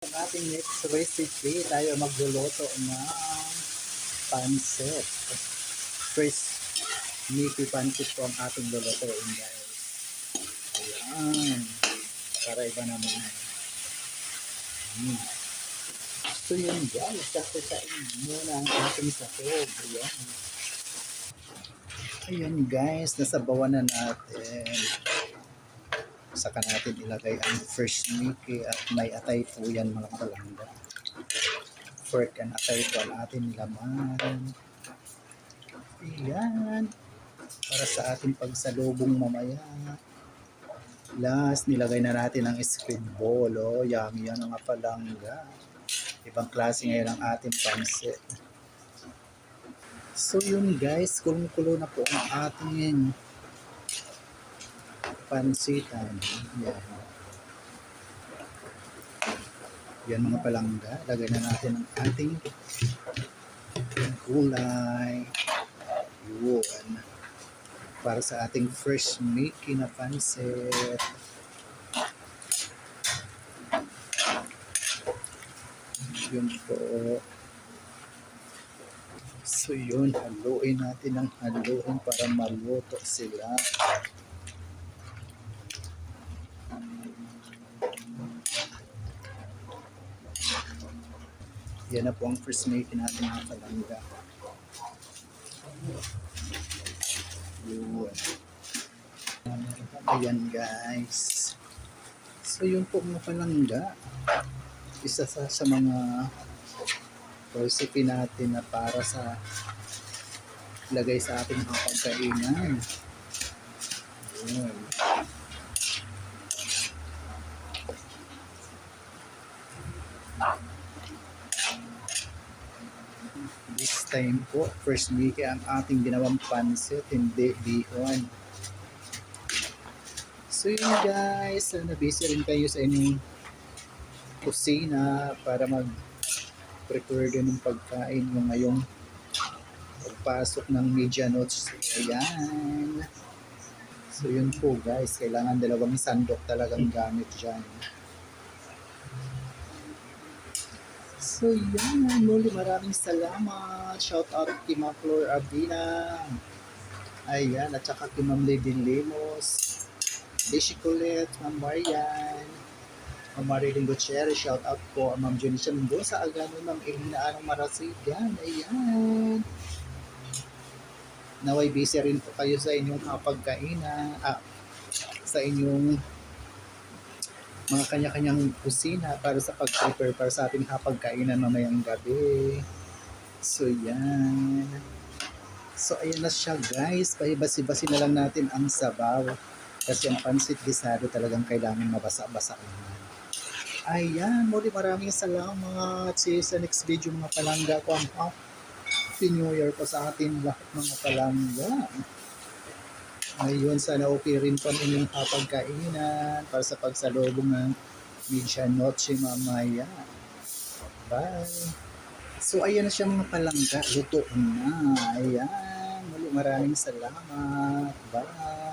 Ang ating next recipe, tayo magluluto ng pancit. First, Mickey pancit po ang ating lulutuin, guys. Ayan. Para iba naman. So yun, guys. Sasasain muna ang ating sahog. Ayan. Ayan, guys. Nasabawan na natin. Saka natin ilagay ang first Mickey at may atay po yan, mga palangga. Fork and atay po ang ating nilaman. Ayan. Para sa ating pagsalubong mamaya. Last, nilagay na natin ang squid ball. Oh, yummy yan mga palangga. Ibang klase ngayon ang ating pancit. So yun guys, kulong-kulo na po ang ating pansitan. Yan. Yan mga palangga. Lagay na natin ang ating gulay. Yun. Para sa ating first Mickey na pancit. Yun po. So yun, haluin natin ang haluin para maluto sila. Yan na po ang first Mickey natin mga palangga. Yun. Ayan guys. So yun po mga palangga. Isa sa mga recipe natin na para sa lagay sa ating mga pagkainan. Yun. This time po, first Mickey ang ating ginawang pancit, hindi bihon. So yun guys, sana busy rin kayo sa inyong kusina para mag-prepare din ng pagkain yung ngayong pagpasok ng media notes. Ayan. So yun po guys, kailangan dalawang sandok talagang gamit dyan. So yan, muli maraming salamat. Shout out kay Ma'am Flor Abina. Ayan, at saka kay Ma'am Lady Lemos. Daisy Colette, Ma'am Marian. Ma'am Marilyn Gutierrez, shout out po. Ma'am Junicia Mendoza, Agano, Ma'am Elina Anong Marasigan. Ayan. Naway busy rin po kayo sa inyong kapagkainan. Sa inyong mga kanya-kanyang kusina para sa pag-prepare para sa ating hapagkainan mamayang gabi. So yan. So ayan na siya guys. Pahibasi-basi na lang natin ang sabaw. Kasi ang pancit gisado talagang kailangan mabasa-basa naman. Ayan. Muli maraming salamat. See you sa next video mga palangga ko. Happy New Year po sa ating lahat mga palangga. Ayun, sana okay rin po ang inyong kapagkainan para sa pagsalubong ng media noche mamaya. Bye! So, ayan na siya mga palangga. Luto na. Ayan. Muli maraming salamat. Bye!